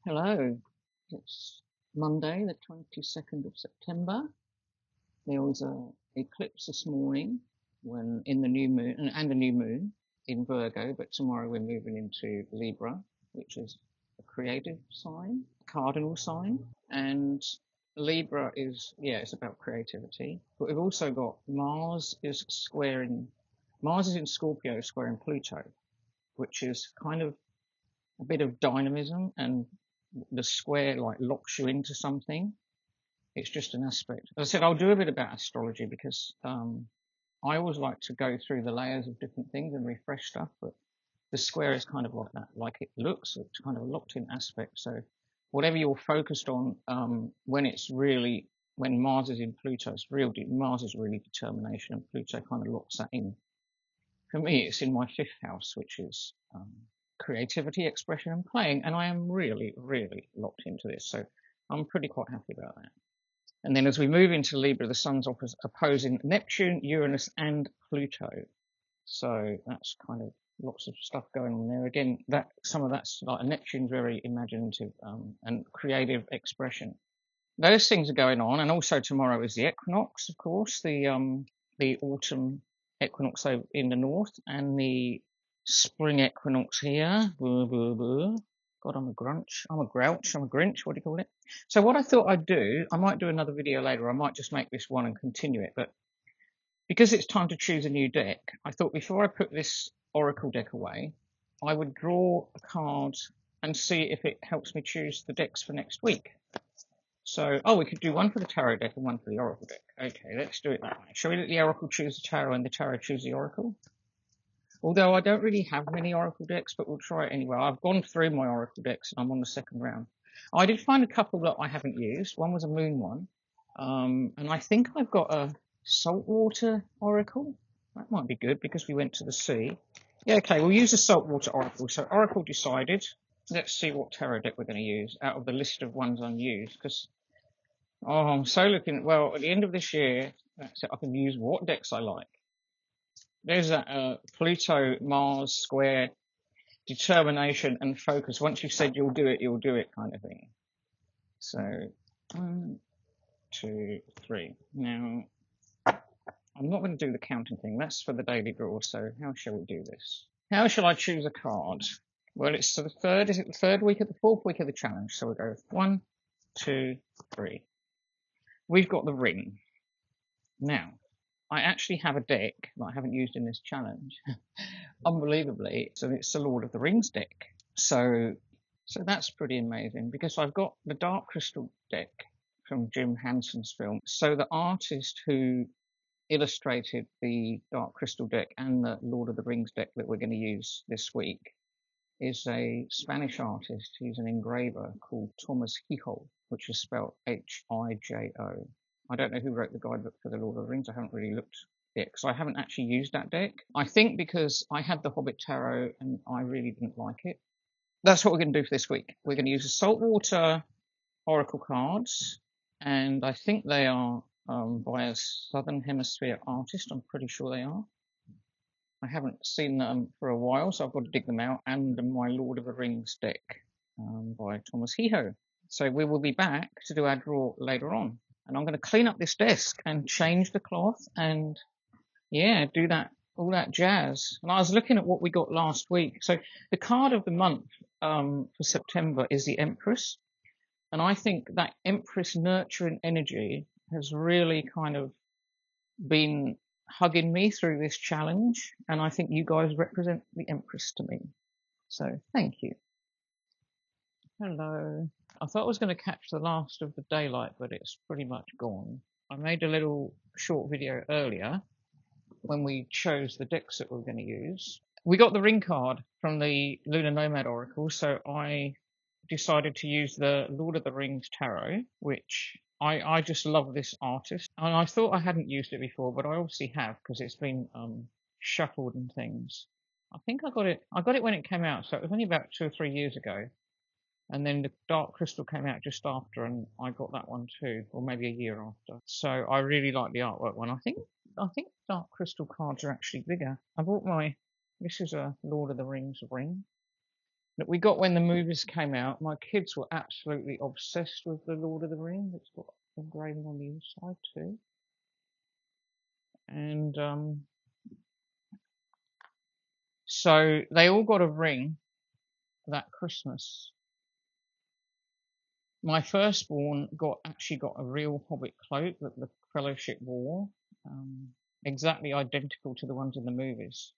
Hello, it's Monday, the 22nd of September. There was a eclipse this morning when in the new moon and a new moon in Virgo, but tomorrow we're moving into Libra, which is a creative sign, a cardinal sign. And Libra is, yeah, it's about creativity. But we've also got Mars is in Scorpio squaring Pluto, which is kind of a bit of dynamism, and the square like locks you into something. It's just an aspect. As I said, I'll do a bit about astrology because I always like to go through the layers of different things and refresh stuff. But the square is kind of like that, like it looks. It's kind of a locked in aspect. So whatever you're focused on, when Mars is in Pluto, Mars is really determination, and Pluto kind of locks that in. For me, it's in my fifth house, which is creativity, expression, and playing, and I am really, really locked into this. So I'm pretty quite happy about that. And then as we move into Libra, the sun's opposing Neptune, Uranus, and Pluto. So that's kind of lots of stuff going on there. Again, that some of that's like Neptune's very imaginative and creative expression. Those things are going on, and also tomorrow is the equinox, of course, the autumn equinox in the north, and the spring equinox here. Blah, blah, blah. God, I'm a grunch. I'm a grouch. I'm a grinch. What do you call it? So what I thought I'd do, I might do another video later. I might just make this one and continue it. But because it's time to choose a new deck, I thought before I put this oracle deck away, I would draw a card and see if it helps me choose the decks for next week. So, we could do one for the tarot deck and one for the oracle deck. Okay, let's do it that way. Shall we let the oracle choose the tarot and the tarot choose the oracle? Although I don't really have many oracle decks, but we'll try it anyway. I've gone through my oracle decks and I'm on the second round. I did find a couple that I haven't used. One was a moon one. And I think I've got a saltwater oracle. That might be good because we went to the sea. Yeah, okay, we'll use a saltwater oracle. So oracle decided. Let's see what tarot deck we're going to use out of the list of ones unused. Because, I'm so looking, well, at the end of this year, that's it, I can use what decks I like. There's that Pluto, Mars, square, determination and focus. Once you've said you'll do it kind of thing. So, 1, 2, 3. Now, I'm not going to do the counting thing. That's for the daily draw. So how shall we do this? How shall I choose a card? Well, it's the third. Is it the third week of the fourth week of the challenge? So we'll go 1, 2, 3. We've got the ring. Now, I actually have a deck that I haven't used in this challenge. Unbelievably, so it's the Lord of the Rings deck. So that's pretty amazing because I've got the Dark Crystal deck from Jim Henson's film. So the artist who illustrated the Dark Crystal deck and the Lord of the Rings deck that we're going to use this week is a Spanish artist. He's an engraver called Tomas Hijo, which is spelled Hijo. I don't know who wrote the guidebook for the Lord of the Rings. I haven't really looked it because I haven't actually used that deck. I think because I had the Hobbit Tarot and I really didn't like it. That's what we're going to do for this week. We're going to use the Saltwater Oracle cards, and I think they are by a Southern Hemisphere artist. I'm pretty sure they are. I haven't seen them for a while, so I've got to dig them out. And my Lord of the Rings deck by Tomas Hijo. So we will be back to do our draw later on. And I'm going to clean up this desk and change the cloth and, yeah, do that, all that jazz. And I was looking at what we got last week. So the card of the month for September is the Empress. And I think that Empress nurturing energy has really kind of been hugging me through this challenge. And I think you guys represent the Empress to me. So thank you. Hello. I thought I was going to catch the last of the daylight, but it's pretty much gone. I made a little short video earlier when we chose the decks that we're going to use. We got the ring card from the Lunar Nomad Oracle, so I decided to use the Lord of the Rings Tarot, which I just love this artist. And I thought I hadn't used it before, but I obviously have because it's been shuffled and things. I think I got it when it came out, so it was only about 2 or 3 years ago. And then the Dark Crystal came out just after, and I got that one too, or maybe a year after. So I really like the artwork one. I think Dark Crystal cards are actually bigger. I bought this is a Lord of the Rings ring. that we got when the movies came out. My kids were absolutely obsessed with the Lord of the Rings. It's got engraving on the inside too. And so they all got a ring that Christmas. My firstborn actually got a real hobbit cloak that the Fellowship wore, exactly identical to the ones in the movies.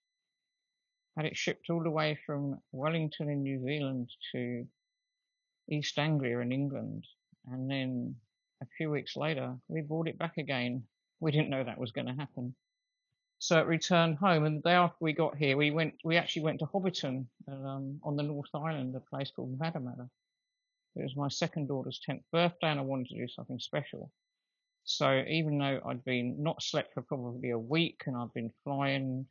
Had it shipped all the way from Wellington in New Zealand to East Anglia in England, and then a few weeks later we brought it back again. We didn't know that was going to happen. So it returned home, and the day after we got here, we actually went to Hobbiton on the North Island, a place called Matamata. It was my second daughter's 10th birthday, and I wanted to do something special. So even though I'd been not slept for probably a week, and I'd been flying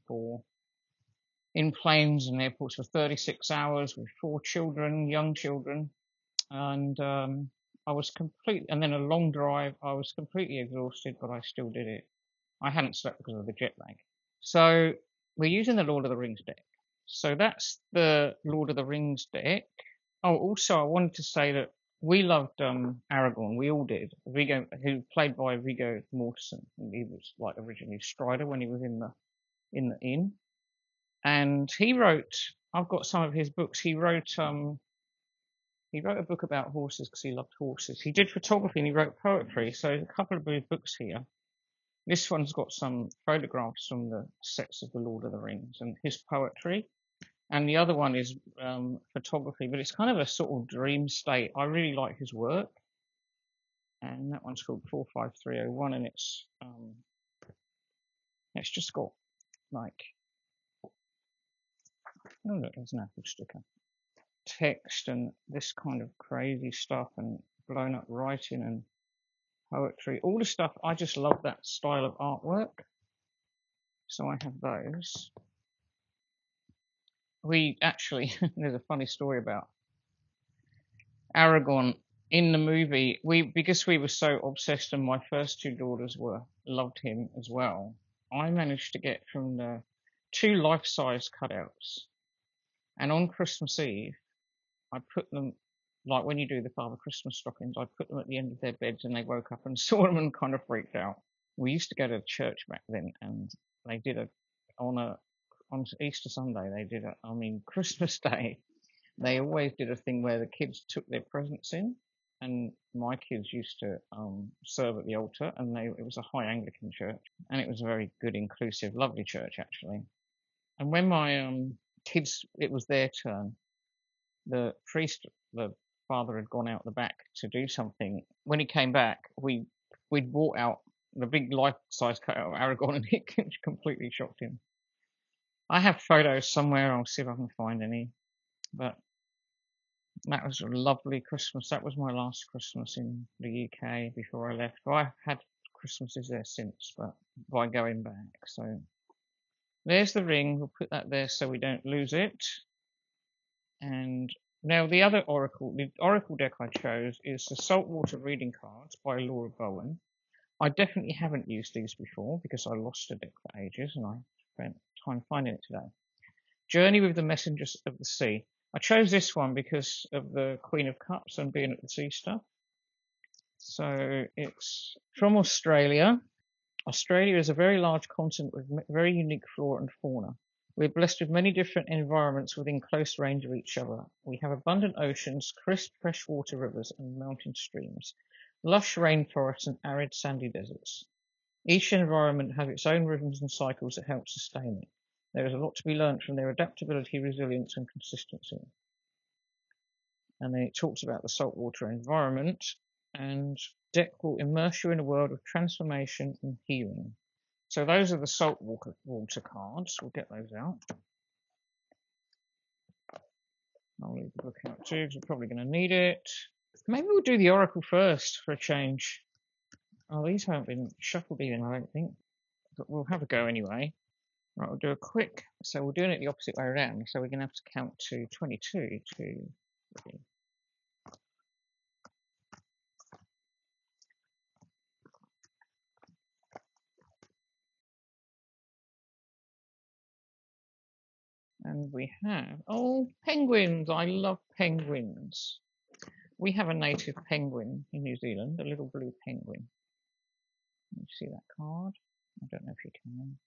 in planes and airports for 36 hours with 4 children, young children, and I was and then a long drive. I was completely exhausted, but I still did it. I hadn't slept because of the jet lag. So we're using the Lord of the Rings deck. So that's the Lord of the Rings deck. Oh, also I wanted to say that we loved Aragorn. We all did. Viggo, who played by Viggo Mortensen. He was like originally Strider when he was in the inn. And he wrote. I've got some of his books. He wrote a book about horses because he loved horses. He did photography and he wrote poetry. So there's a couple of his books here. This one's got some photographs from the sets of the Lord of the Rings and his poetry. And the other one is photography, but it's kind of a sort of dream state. I really like his work. And that one's called 45301, and it's just got like, oh look, there's an Apple sticker. Text and this kind of crazy stuff and blown up writing and poetry, all the stuff. I just love that style of artwork. So I have those. We actually, there's a funny story about Aragorn in the movie. Because we were so obsessed, and my first 2 daughters loved him as well. I managed to get from the 2 life-size cutouts, and on Christmas Eve, I put them, like when you do the Father Christmas stockings, I put them at the end of their beds, and they woke up and saw them and kind of freaked out. We used to go to church back then, and they did on Easter Sunday, Christmas Day, they always did a thing where the kids took their presents in, and my kids used to serve at the altar, and it was a high Anglican church, and it was a very good, inclusive, lovely church actually. And when my kids, it was their turn, the priest, the father had gone out the back to do something. When he came back, we'd brought out the big life-size cutout of Aragorn, and it completely shocked him. I have photos somewhere. I'll see if I can find any. But that was a lovely Christmas. That was my last Christmas in the UK before I left. Well, I've had Christmases there since, but by going back. So there's the ring. We'll put that there so we don't lose it. And now the oracle deck I chose is the Saltwater reading cards by Laura Bowen. I definitely haven't used these before because I lost a deck for ages, and I spent time finding it today. Journey with the Messengers of the Sea. I chose this one because of the Queen of Cups and being at the sea stuff. So it's from Australia. Australia is a very large continent with very unique flora and fauna. We're blessed with many different environments within close range of each other. We have abundant oceans, crisp freshwater rivers and mountain streams, lush rainforests and arid sandy deserts. Each environment has its own rhythms and cycles that help sustain it. There is a lot to be learned from their adaptability, resilience and consistency. And then it talks about the saltwater environment, and deck will immerse you in a world of transformation and healing. So those are the saltwater cards. We'll get those out. I'll leave the book out too because we're probably going to need it. Maybe we'll do the oracle first for a change. Oh, these haven't been shuffled even, I don't think. But we'll have a go anyway. Right, we'll do a quick. So we're doing it the opposite way around. So we're going to have to count to 22, 2, 3. And we have, oh, penguins. I love penguins. We have a native penguin in New Zealand, a little blue penguin. You see that card? I don't know if you can.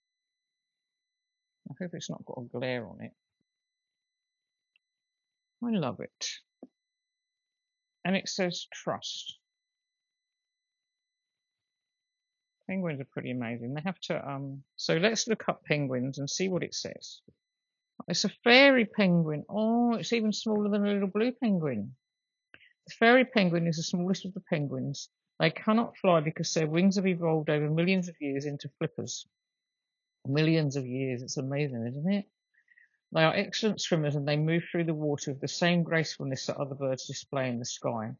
I hope it's not got a glare on it. I love it. And it says trust. Penguins are pretty amazing. They have to, so let's look up penguins and see what it says. It's a fairy penguin. Oh, it's even smaller than a little blue penguin. The fairy penguin is the smallest of the penguins. They cannot fly because their wings have evolved over millions of years into flippers. Millions of years. It's amazing, isn't it? They are excellent swimmers and they move through the water with the same gracefulness that other birds display in the sky,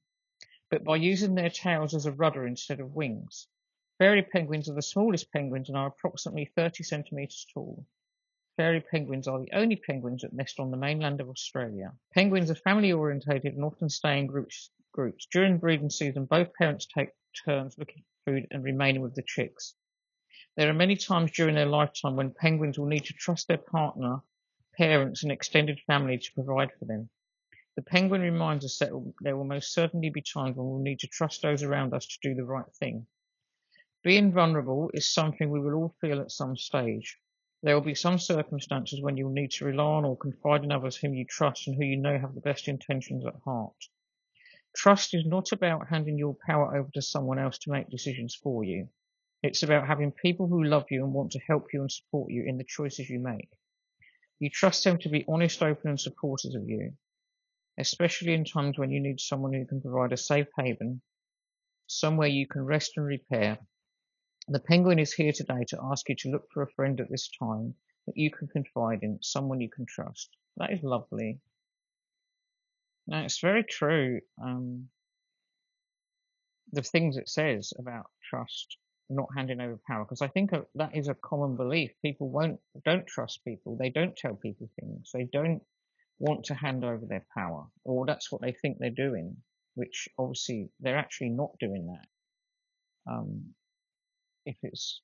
but by using their tails as a rudder instead of wings. Fairy penguins are the smallest penguins and are approximately 30 centimetres tall. Fairy penguins are the only penguins that nest on the mainland of Australia. Penguins are family orientated and often stay in groups. During breeding season, both parents take turns looking for food and remaining with the chicks. There are many times during their lifetime when penguins will need to trust their partner, parents, and extended family to provide for them. The penguin reminds us that there will most certainly be times when we'll need to trust those around us to do the right thing. Being vulnerable is something we will all feel at some stage. There will be some circumstances when you will need to rely on or confide in others whom you trust and who you know have the best intentions at heart. Trust is not about handing your power over to someone else to make decisions for you. It's about having people who love you and want to help you and support you in the choices you make. You trust them to be honest, open, and supportive of you, especially in times when you need someone who can provide a safe haven, somewhere you can rest and repair. The penguin is here today to ask you to look for a friend at this time that you can confide in, someone you can trust. That is lovely. Now, it's very true. The things it says about trust, not handing over power, because I think that is a common belief. People don't trust people. They don't tell people things. They don't want to hand over their power, or that's what they think they're doing, which obviously they're actually not doing that. If it's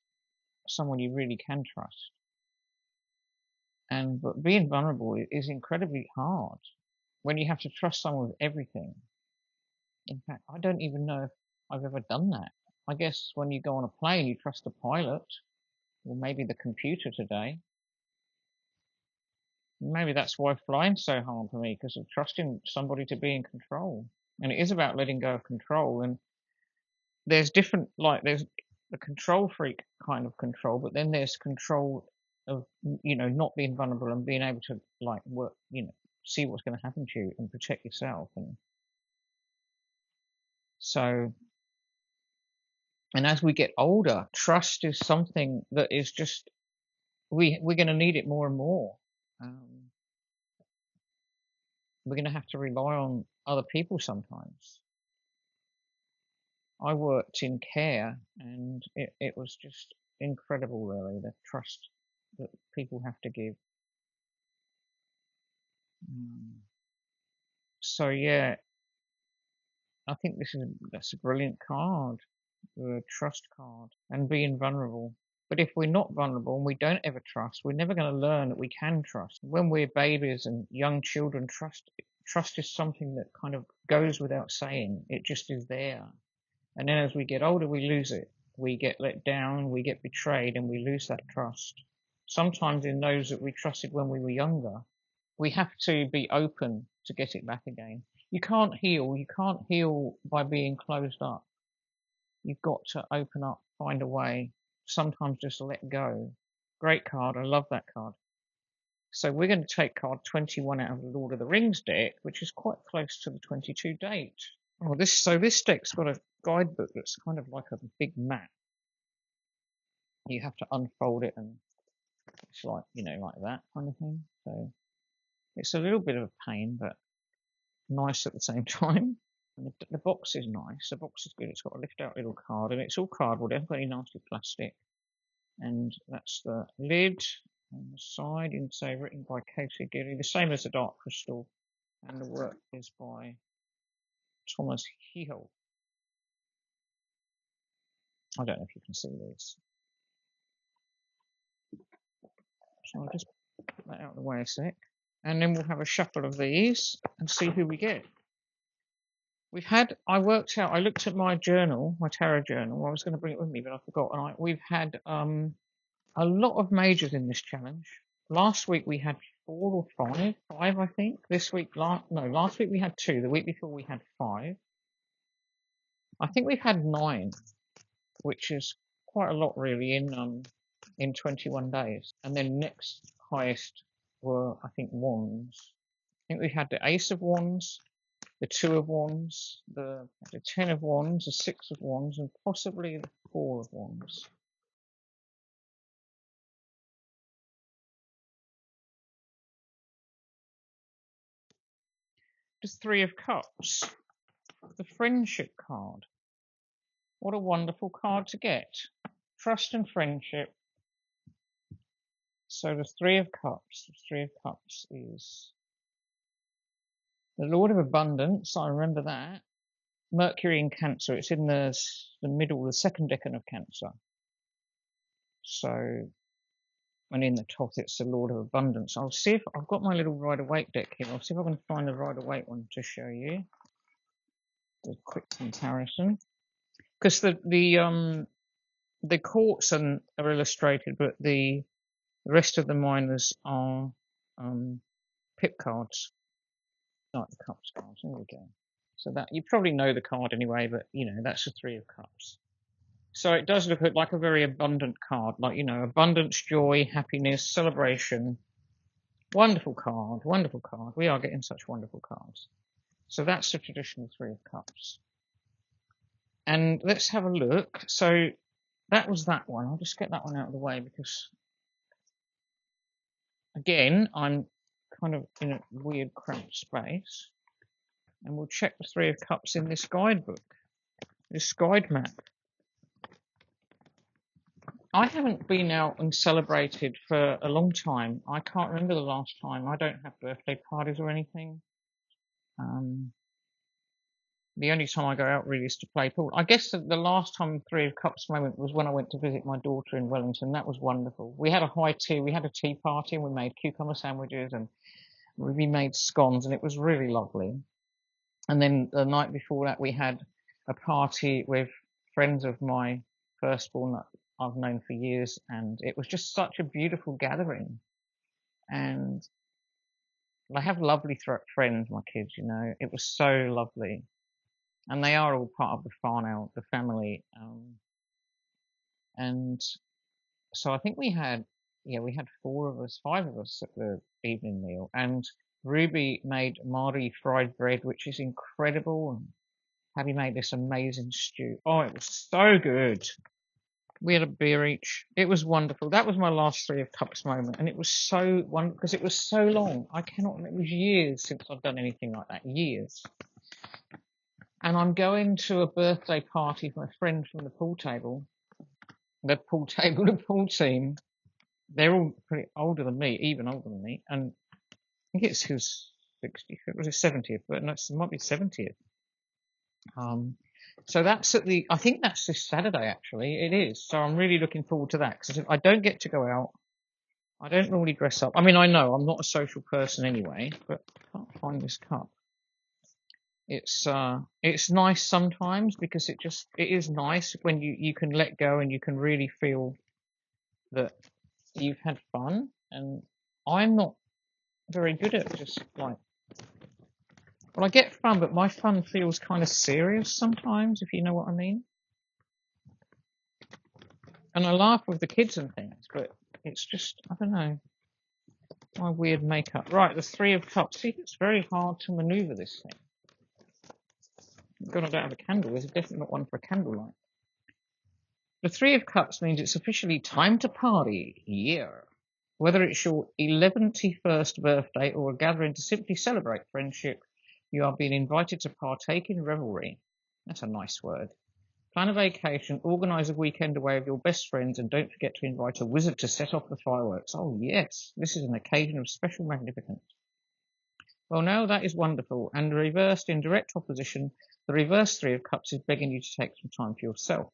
someone you really can trust, but being vulnerable is incredibly hard when you have to trust someone with everything. In fact, I don't even know if I've ever done that. I guess when you go on a plane, you trust the pilot, or maybe the computer today. Maybe that's why flying's so hard for me, because of trusting somebody to be in control. And it is about letting go of control. And there's different, like there's the control freak kind of control, but then there's control of, not being vulnerable and being able to like work, see what's going to happen to you and protect yourself. And so, and as we get older, trust is something that is just, we're going to need it more and more. We're going to have to rely on other people sometimes. I worked in care and it was just incredible, really, the trust that people have to give. So yeah, I think that's a brilliant card, the trust card, and being vulnerable. But if we're not vulnerable and we don't ever trust, we're never going to learn that we can trust. When we're babies and young children, trust is something that kind of goes without saying. It just is there. And then as we get older, we lose it. We get let down, we get betrayed, and we lose that trust. Sometimes in those that we trusted when we were younger, we have to be open to get it back again. You can't heal by being closed up. You've got to open up, find a way, sometimes just let go. Great card, I love that card. So we're going to take card 21 out of the Lord of the Rings deck, which is quite close to the 22 date. Oh, this deck's got a guidebook that's kind of like a big map. You have to unfold it and it's like, like that kind of thing. So it's a little bit of a pain, but nice at the same time. And the box is nice. The box is good. It's got a lift out little card and it's all cardboard. It hasn't got any nasty plastic. And that's the lid on the side. You can say written by Casey Gilly, the same as the Dark Crystal. And the work is by Tomas Hijo. I don't know if you can see this. So I'll just put that out of the way a sec. And then we'll have a shuffle of these and see who we get. I looked at my journal, my tarot journal. I was going to bring it with me, but I forgot. And we've had a lot of majors in this challenge. Last week we had 4 or 5, I think. Last week we had 2. The week before we had 5. I think we've had 9, which is quite a lot really in 21 days. And then next highest were, I think, wands. I think we had the Ace of Wands, the 2 of Wands, the 10 of Wands, the 6 of Wands, and possibly the 4 of Wands. The 3 of Cups, the Friendship card. What a wonderful card to get. Trust and friendship. So the 3 of Cups, is the Lord of Abundance. I remember that. Mercury in Cancer. It's in the middle, the second decan of Cancer. So, and in the top, it's the Lord of Abundance. I'll see if I've got my little Rider-Waite deck here. I'll see if I can find the Rider-Waite one to show you. The quick comparison, because the courts are illustrated, but the rest of the minors are pip cards, like the Cups cards. There we go. So that you probably know the card anyway, but you know that's the 3 of Cups. So it does look like a very abundant card, like, you know, abundance, joy, happiness, celebration. Wonderful card, wonderful card. We are getting such wonderful cards. So that's the traditional 3 of Cups. And let's have a look. So that was that one. I'll just get that one out of the way because, again, I'm kind of in a weird cramped space. And we'll check the 3 of Cups in this guidebook, this guide map. I haven't been out and celebrated for a long time. I can't remember the last time. I don't have birthday parties or anything. The only time I go out really is to play pool. I guess the last time 3 of Cups moment was when I went to visit my daughter in Wellington. That was wonderful. We had a high tea. We had a tea party and we made cucumber sandwiches and we made scones and it was really lovely. And then the night before that we had a party with friends of my firstborn that I've known for years, and it was just such a beautiful gathering. And I have lovely friends, my kids, you know. It was so lovely. And they are all part of the Farnell, the family. And so I think we had 5 of us at the evening meal. And Ruby made Mari fried bread, which is incredible. And Patty made this amazing stew. Oh, it was so good. We had a beer each. It was wonderful. That was my last 3 of Cups moment. And it was so wonderful because it was so long. I cannot remember. It was years since I've done anything like that. Years. And I'm going to a birthday party for a friend from the pool table. The pool team. They're all pretty older than me, even older than me. And I think it's his 60th. It was his 70th, but no, it might be 70th. So that's I think that's this Saturday, actually. It is. So I'm really looking forward to that because I don't get to go out. I don't normally dress up. I mean, I know I'm not a social person anyway, but I can't find this cup. It's nice sometimes because it is nice when you can let go and you can really feel that you've had fun. And I'm not very good at just like, well, I get fun, but my fun feels kind of serious sometimes, if you know what I mean. And I laugh with the kids and things, but it's just, I don't know, my weird makeup. Right, the 3 of Cups. See, it's very hard to maneuver this thing. God, I don't have a candle. There's definitely not one for a candlelight. The 3 of Cups means it's officially time to party. Yeah. Whether it's your 11th birthday or a gathering to simply celebrate friendship, you are being invited to partake in revelry. That's a nice word. Plan a vacation, organise a weekend away with your best friends, and don't forget to invite a wizard to set off the fireworks. Oh yes, this is an occasion of special magnificence. Well, now that is wonderful, and reversed in direct opposition, the reverse 3 of Cups is begging you to take some time for yourself.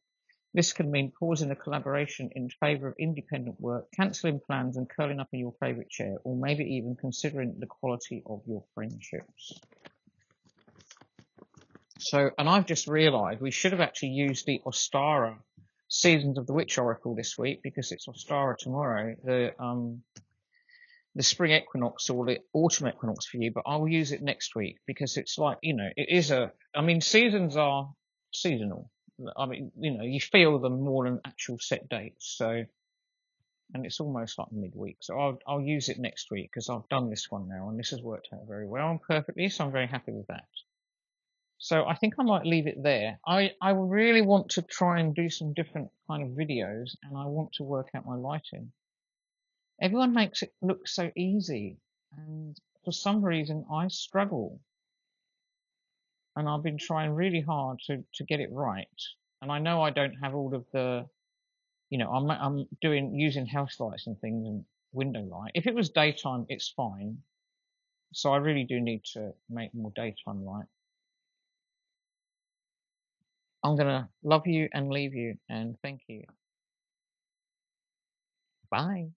This can mean pausing the collaboration in favour of independent work, cancelling plans and curling up in your favourite chair, or maybe even considering the quality of your friendships. So, and I've just realised we should have actually used the Ostara Seasons of the Witch Oracle this week, because it's Ostara tomorrow, the spring equinox or the autumn equinox for you, but I'll use it next week because it's like, it is seasons are seasonal. I mean, you feel them more than actual set dates. So, and it's almost like midweek. So I'll use it next week because I've done this one now and this has worked out very well and perfectly. So I'm very happy with that. So I think I might leave it there. I really want to try and do some different kind of videos, and I want to work out my lighting. Everyone makes it look so easy, and for some reason I struggle. And I've been trying really hard to get it right. And I know I don't have all of the, I'm using house lights and things and window light. If it was daytime, it's fine. So I really do need to make more daytime light. I'm gonna love you and leave you, and thank you. Bye.